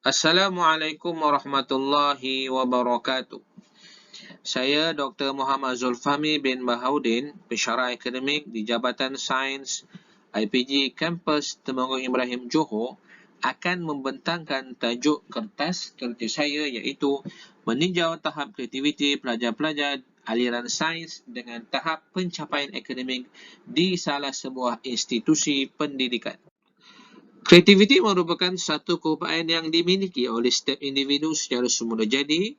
Assalamualaikum warahmatullahi wabarakatuh. Saya Dr. Muhammad Zulfahmi bin Bahaudin, pensyarah akademik di Jabatan Sains IPG Kampus Temanggung Ibrahim Johor, akan membentangkan tajuk kertas kerja saya iaitu meninjau tahap kreativiti pelajar-pelajar aliran sains dengan tahap pencapaian akademik di salah sebuah institusi pendidikan. Kreativiti merupakan satu keupayaan yang dimiliki oleh setiap individu secara semula jadi,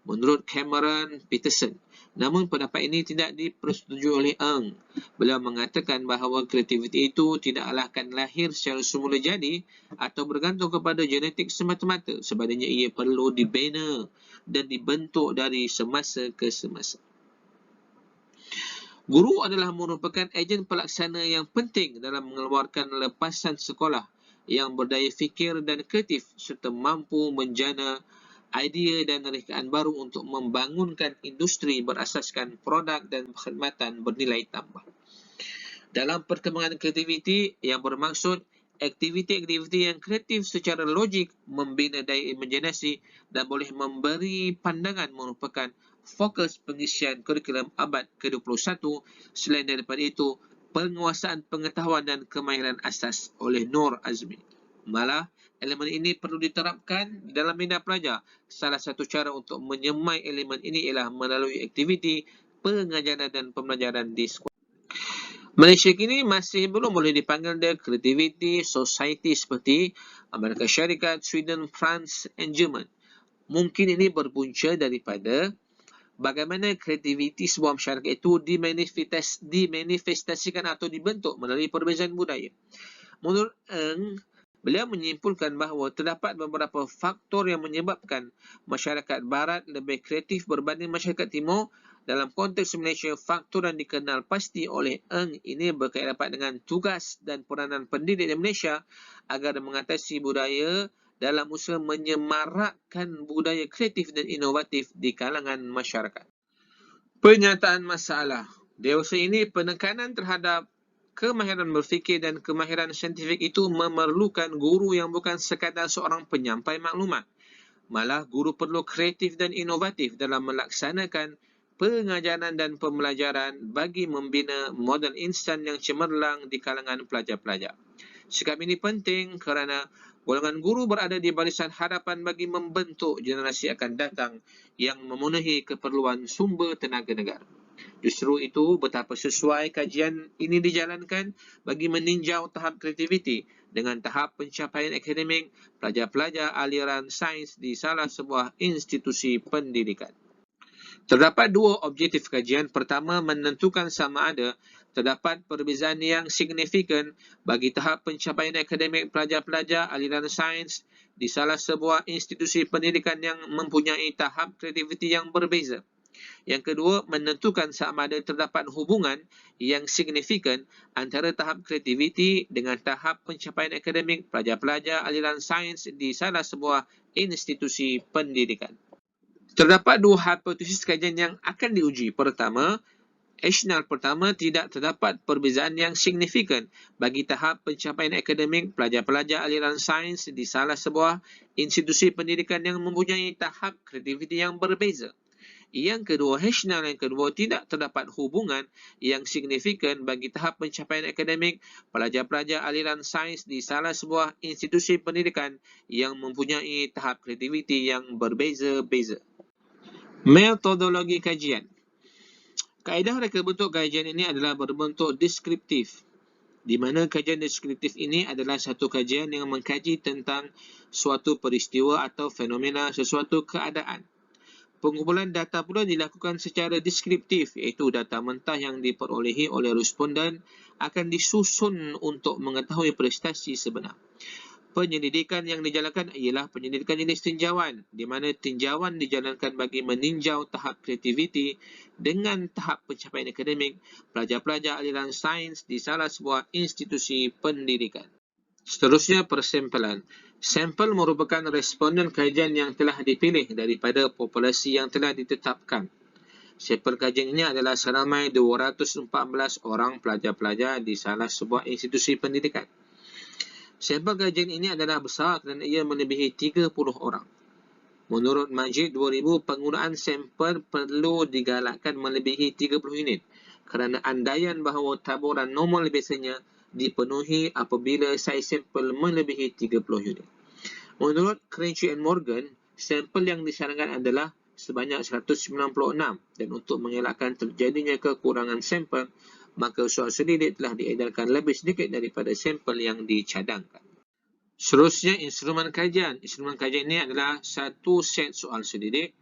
menurut Cameron Peterson. Namun pendapat ini tidak dipersetujui oleh Eng. Beliau mengatakan bahawa kreativiti itu tidaklah akan lahir secara semula jadi atau bergantung kepada genetik semata-mata. Sebaliknya ia perlu dibina dan dibentuk dari semasa ke semasa. Guru adalah merupakan ejen pelaksana yang penting dalam mengeluarkan lepasan sekolah yang berdaya fikir dan kreatif serta mampu menjana idea dan rekaan baru untuk membangunkan industri berasaskan produk dan perkhidmatan bernilai tambah. Dalam perkembangan kreativiti yang bermaksud aktiviti-aktiviti yang kreatif secara logik membina daya imajinasi dan boleh memberi pandangan merupakan fokus pengisian kurikulum abad ke-21. Selain daripada itu, penguasaan pengetahuan dan kemahiran asas oleh Nur Azmi. Malah, elemen ini perlu diterapkan dalam minda pelajar. Salah satu cara untuk menyemai elemen ini ialah melalui aktiviti pengajaran dan pembelajaran di sekolah. Malaysia kini masih belum boleh dipanggil the creativity society seperti Amerika Syarikat, Sweden, France and Jerman. Mungkin ini berpunca daripada bagaimana kreativiti sebuah masyarakat itu dimanifestasikan atau dibentuk melalui perbezaan budaya. Menurut Eng, beliau menyimpulkan bahawa terdapat beberapa faktor yang menyebabkan masyarakat barat lebih kreatif berbanding masyarakat timur. Dalam konteks Malaysia, faktor yang dikenal pasti oleh Eng ini berkaitan dengan tugas dan peranan pendidik di Malaysia agar mengatasi budaya dalam usaha menyemarakkan budaya kreatif dan inovatif di kalangan masyarakat. Penyataan masalah. Dewasa ini penekanan terhadap kemahiran berfikir dan kemahiran saintifik itu memerlukan guru yang bukan sekadar seorang penyampai maklumat. Malah guru perlu kreatif dan inovatif dalam melaksanakan pengajaran dan pembelajaran bagi membina model instan yang cemerlang di kalangan pelajar-pelajar. Sikap ini penting kerana golongan guru berada di barisan hadapan bagi membentuk generasi akan datang yang memenuhi keperluan sumber tenaga negara. Justru itu, betapa sesuai kajian ini dijalankan bagi meninjau tahap kreativiti dengan tahap pencapaian akademik pelajar-pelajar aliran sains di salah sebuah institusi pendidikan. Terdapat dua objektif kajian. Pertama, menentukan sama ada terdapat perbezaan yang signifikan bagi tahap pencapaian akademik pelajar-pelajar aliran sains di salah sebuah institusi pendidikan yang mempunyai tahap kreativiti yang berbeza. Yang kedua, menentukan sama ada terdapat hubungan yang signifikan antara tahap kreativiti dengan tahap pencapaian akademik pelajar-pelajar aliran sains di salah sebuah institusi pendidikan. Terdapat dua hipotesis kajian yang akan diuji. Pertama, Rasional pertama, tidak terdapat perbezaan yang signifikan bagi tahap pencapaian akademik pelajar-pelajar aliran sains di salah sebuah institusi pendidikan yang mempunyai tahap kreativiti yang berbeza. Yang kedua, rasional yang kedua, tidak terdapat hubungan yang signifikan bagi tahap pencapaian akademik pelajar-pelajar aliran sains di salah sebuah institusi pendidikan yang mempunyai tahap kreativiti yang berbeza-beza. Metodologi kajian. Kaedah reka bentuk kajian ini adalah berbentuk deskriptif, di mana kajian deskriptif ini adalah satu kajian yang mengkaji tentang suatu peristiwa atau fenomena sesuatu keadaan. Pengumpulan data pula dilakukan secara deskriptif, iaitu data mentah yang diperolehi oleh responden akan disusun untuk mengetahui prestasi sebenar. Penyelidikan yang dijalankan ialah penyelidikan jenis tinjauan, di mana tinjauan dijalankan bagi meninjau tahap kreativiti dengan tahap pencapaian akademik pelajar-pelajar aliran sains di salah sebuah institusi pendidikan. Seterusnya, persempelan. Sampel merupakan responden kajian yang telah dipilih daripada populasi yang telah ditetapkan. Sampel kajian ini adalah seramai 214 orang pelajar-pelajar di salah sebuah institusi pendidikan. Sampel kajian ini adalah besar kerana ia melebihi 30 orang. Menurut Majid 2000, penggunaan sampel perlu digalakkan melebihi 30 unit kerana andaian bahawa taburan normal biasanya dipenuhi apabila saiz sampel melebihi 30 unit. Menurut Crenchey and Morgan, sampel yang disarankan adalah sebanyak 196 dan untuk mengelakkan terjadinya kekurangan sampel, maka soal selidik telah diedarkan lebih sedikit daripada sampel yang dicadangkan. Seterusnya, instrumen kajian. Instrumen kajian ini adalah satu set soal selidik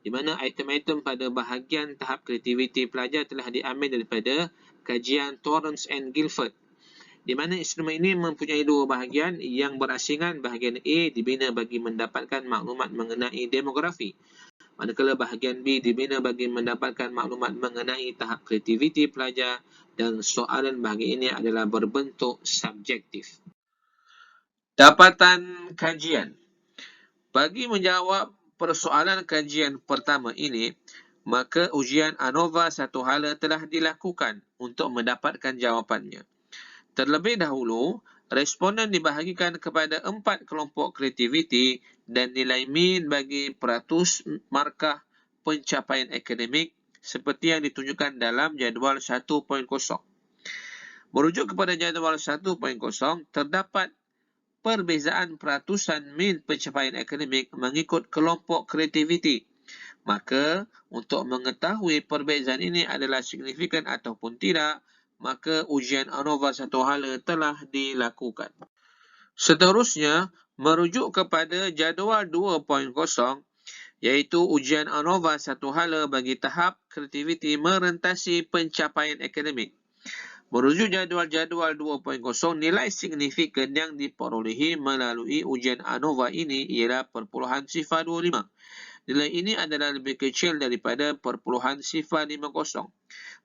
di mana item-item pada bahagian tahap kreativiti pelajar telah diambil daripada kajian Torrance and Guilford, di mana instrumen ini mempunyai dua bahagian yang berasingan. Bahagian A dibina bagi mendapatkan maklumat mengenai demografi, manakala bahagian B dibina bagi mendapatkan maklumat mengenai tahap kreativiti pelajar, dan soalan bahagian ini adalah berbentuk subjektif. Dapatan kajian. Bagi menjawab persoalan kajian pertama ini, maka ujian ANOVA satu hala telah dilakukan untuk mendapatkan jawapannya. Terlebih dahulu, responden dibahagikan kepada 4 kelompok kreativiti dan nilai min bagi peratus markah pencapaian akademik seperti yang ditunjukkan dalam jadual 1.0. Merujuk kepada jadual 1.0, terdapat perbezaan peratusan min pencapaian akademik mengikut kelompok kreativiti. Maka, untuk mengetahui perbezaan ini adalah signifikan ataupun tidak, maka ujian ANOVA satu hala telah dilakukan. Seterusnya, merujuk kepada jadual 2.0, iaitu ujian ANOVA satu hala bagi tahap kreativiti merentasi pencapaian akademik. Merujuk jadual-jadual 2.0, nilai signifikan yang diperolehi melalui ujian ANOVA ini ialah 0.025. Nilai ini adalah lebih kecil daripada 0.050.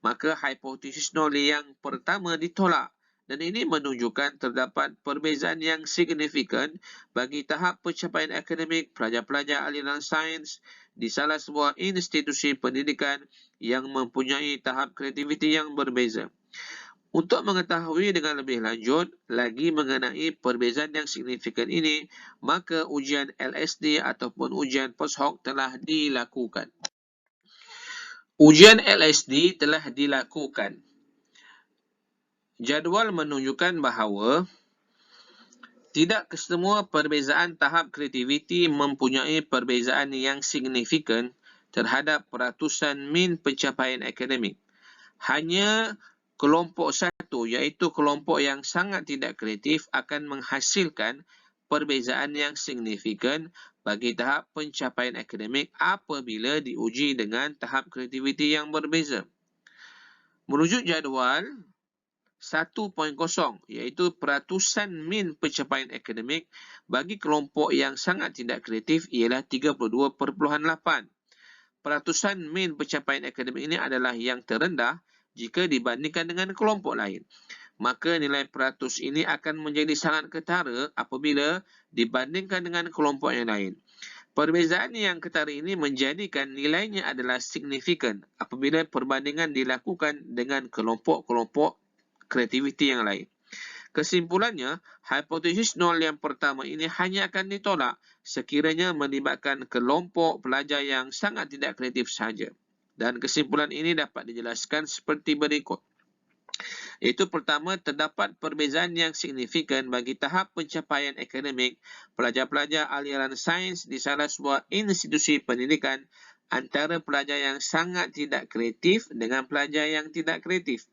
Maka hipotesis nol yang pertama ditolak, dan ini menunjukkan terdapat perbezaan yang signifikan bagi tahap pencapaian akademik pelajar-pelajar aliran sains di salah sebuah institusi pendidikan yang mempunyai tahap kreativiti yang berbeza. Untuk mengetahui dengan lebih lanjut lagi mengenai perbezaan yang signifikan ini, maka ujian LSD ataupun ujian post hoc telah dilakukan. Ujian LSD telah dilakukan. Jadual menunjukkan bahawa tidak kesemua perbezaan tahap kreativiti mempunyai perbezaan yang signifikan terhadap peratusan min pencapaian akademik. Hanya kelompok satu, iaitu kelompok yang sangat tidak kreatif, akan menghasilkan perbezaan yang signifikan bagi tahap pencapaian akademik apabila diuji dengan tahap kreativiti yang berbeza. Merujuk jadual 1.0, iaitu peratusan min pencapaian akademik bagi kelompok yang sangat tidak kreatif ialah 32.8. Peratusan min pencapaian akademik ini adalah yang terendah jika dibandingkan dengan kelompok lain. Maka nilai peratus ini akan menjadi sangat ketara apabila dibandingkan dengan kelompok yang lain. Perbezaan yang ketara ini menjadikan nilainya adalah signifikan apabila perbandingan dilakukan dengan kelompok-kelompok kreativiti yang lain. Kesimpulannya, hipotesis nol yang pertama ini hanya akan ditolak sekiranya melibatkan kelompok pelajar yang sangat tidak kreatif sahaja. Dan kesimpulan ini dapat dijelaskan seperti berikut. Iaitu pertama, terdapat perbezaan yang signifikan bagi tahap pencapaian akademik pelajar-pelajar aliran sains di salah sebuah institusi pendidikan antara pelajar yang sangat tidak kreatif dengan pelajar yang tidak kreatif.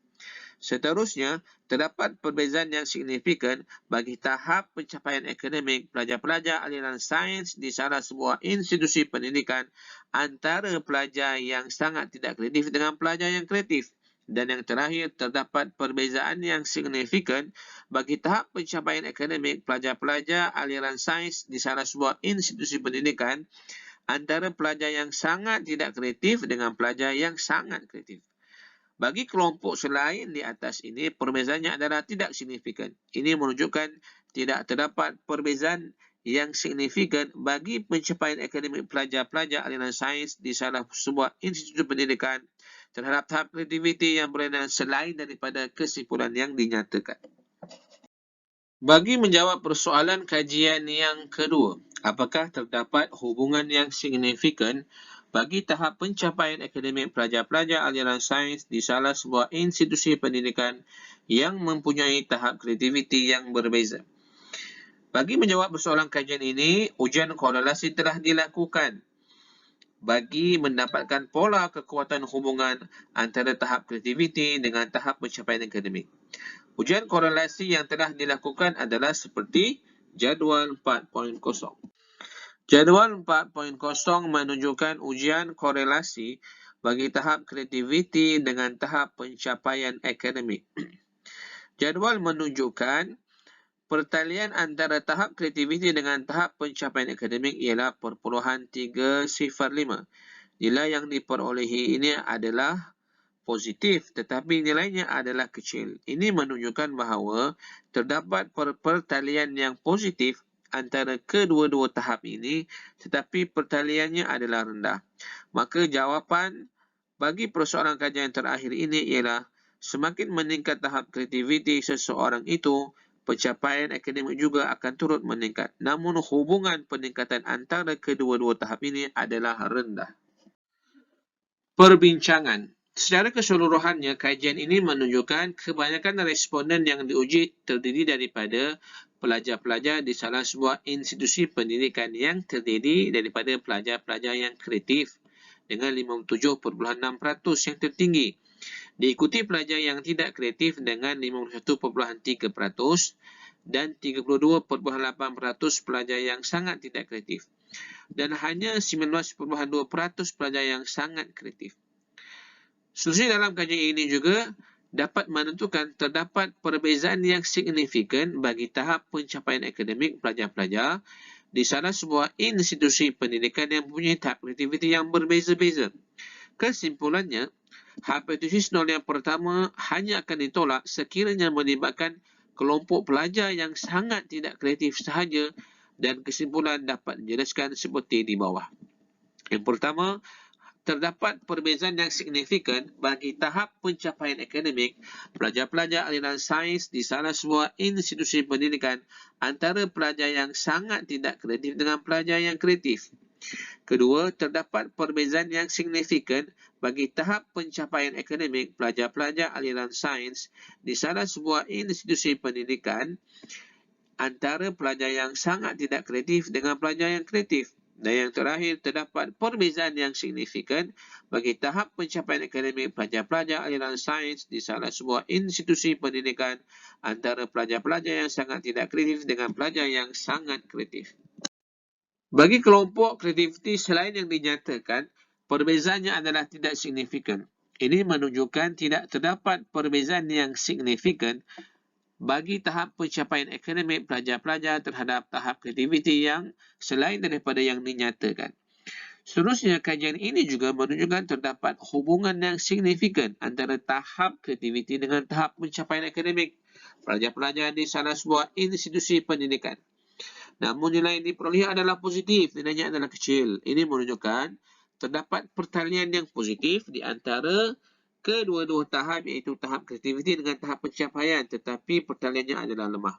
Seterusnya, terdapat perbezaan yang signifikan bagi tahap pencapaian akademik pelajar-pelajar aliran sains di salah sebuah institusi pendidikan antara pelajar yang sangat tidak kreatif dengan pelajar yang kreatif. Dan yang terakhir, terdapat perbezaan yang signifikan bagi tahap pencapaian akademik pelajar-pelajar aliran sains di salah sebuah institusi pendidikan antara pelajar yang sangat tidak kreatif dengan pelajar yang sangat kreatif. Bagi kelompok selain di atas ini, perbezaannya adalah tidak signifikan. Ini menunjukkan tidak terdapat perbezaan yang signifikan bagi pencapaian akademik pelajar-pelajar aliran sains di salah sebuah institusi pendidikan terhadap tahap kreativiti yang berlainan selain daripada kesimpulan yang dinyatakan. Bagi menjawab persoalan kajian yang kedua, apakah terdapat hubungan yang signifikan bagi tahap pencapaian akademik pelajar-pelajar aliran sains di salah sebuah institusi pendidikan yang mempunyai tahap kreativiti yang berbeza? Bagi menjawab persoalan kajian ini, ujian korelasi telah dilakukan bagi mendapatkan pola kekuatan hubungan antara tahap kreativiti dengan tahap pencapaian akademik. Ujian korelasi yang telah dilakukan adalah seperti jadual 4.0. Jadual 4.0 menunjukkan ujian korelasi bagi tahap kreativiti dengan tahap pencapaian akademik. Jadual menunjukkan pertalian antara tahap kreativiti dengan tahap pencapaian akademik ialah perpuluhan 305. Nilai yang diperolehi ini adalah positif tetapi nilainya adalah kecil. Ini menunjukkan bahawa terdapat pertalian yang positif antara kedua-dua tahap ini tetapi pertaliannya adalah rendah. Maka jawapan bagi persoalan kajian terakhir ini ialah semakin meningkat tahap kreativiti seseorang itu, pencapaian akademik juga akan turut meningkat. Namun hubungan peningkatan antara kedua-dua tahap ini adalah rendah. Perbincangan. Secara keseluruhannya, kajian ini menunjukkan kebanyakan responden yang diuji terdiri daripada pelajar-pelajar di salah sebuah institusi pendidikan yang terdiri daripada pelajar-pelajar yang kreatif dengan 57.6% yang tertinggi. Diikuti pelajar yang tidak kreatif dengan 51.3% dan 32.8% pelajar yang sangat tidak kreatif. Dan hanya 19.2% pelajar yang sangat kreatif. Seterusnya dalam kajian ini juga dapat menentukan terdapat perbezaan yang signifikan bagi tahap pencapaian akademik pelajar-pelajar di salah sebuah institusi pendidikan yang mempunyai tahap kreativiti yang berbeza-beza. Kesimpulannya, hipotesis nol yang pertama hanya akan ditolak sekiranya melibatkan kelompok pelajar yang sangat tidak kreatif sahaja dan kesimpulan dapat dijelaskan seperti di bawah. Yang pertama, terdapat perbezaan yang signifikan bagi tahap pencapaian akademik pelajar-pelajar aliran sains di salah sebuah institusi pendidikan antara pelajar yang sangat tidak kreatif dengan pelajar yang kreatif. Kedua, terdapat perbezaan yang signifikan bagi tahap pencapaian akademik pelajar-pelajar aliran sains di salah sebuah institusi pendidikan antara pelajar yang sangat tidak kreatif dengan pelajar yang kreatif. Dan yang terakhir, terdapat perbezaan yang signifikan bagi tahap pencapaian akademik pelajar-pelajar aliran sains di salah sebuah institusi pendidikan antara pelajar-pelajar yang sangat tidak kreatif dengan pelajar yang sangat kreatif. Bagi kelompok kreativiti selain yang dinyatakan, perbezaannya adalah tidak signifikan. Ini menunjukkan tidak terdapat perbezaan yang signifikan bagi tahap pencapaian akademik pelajar-pelajar terhadap tahap kreativiti yang selain daripada yang dinyatakan. Seterusnya, kajian ini juga menunjukkan terdapat hubungan yang signifikan antara tahap kreativiti dengan tahap pencapaian akademik pelajar-pelajar di salah sebuah institusi pendidikan. Namun nilai yang diperolehi adalah positif, nilainya adalah kecil. Ini menunjukkan terdapat pertalian yang positif di antara kedua-dua tahap iaitu tahap kreativiti dengan tahap pencapaian tetapi pertaliannya adalah lemah.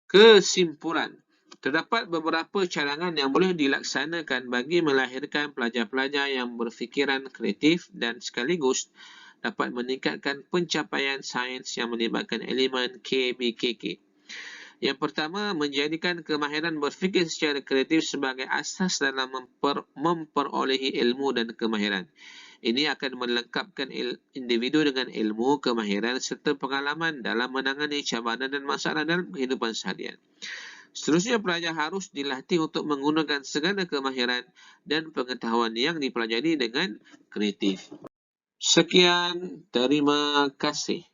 Kesimpulan. Terdapat beberapa cadangan yang boleh dilaksanakan bagi melahirkan pelajar-pelajar yang berfikiran kreatif dan sekaligus dapat meningkatkan pencapaian sains yang melibatkan elemen KBKK. Yang pertama, menjadikan kemahiran berfikir secara kreatif sebagai asas dalam memperolehi ilmu dan kemahiran. Ini akan melengkapkan individu dengan ilmu, kemahiran serta pengalaman dalam menangani cabaran dan masalah dalam kehidupan seharian. Seterusnya, pelajar harus dilatih untuk menggunakan segala kemahiran dan pengetahuan yang dipelajari dengan kreatif. Sekian, terima kasih.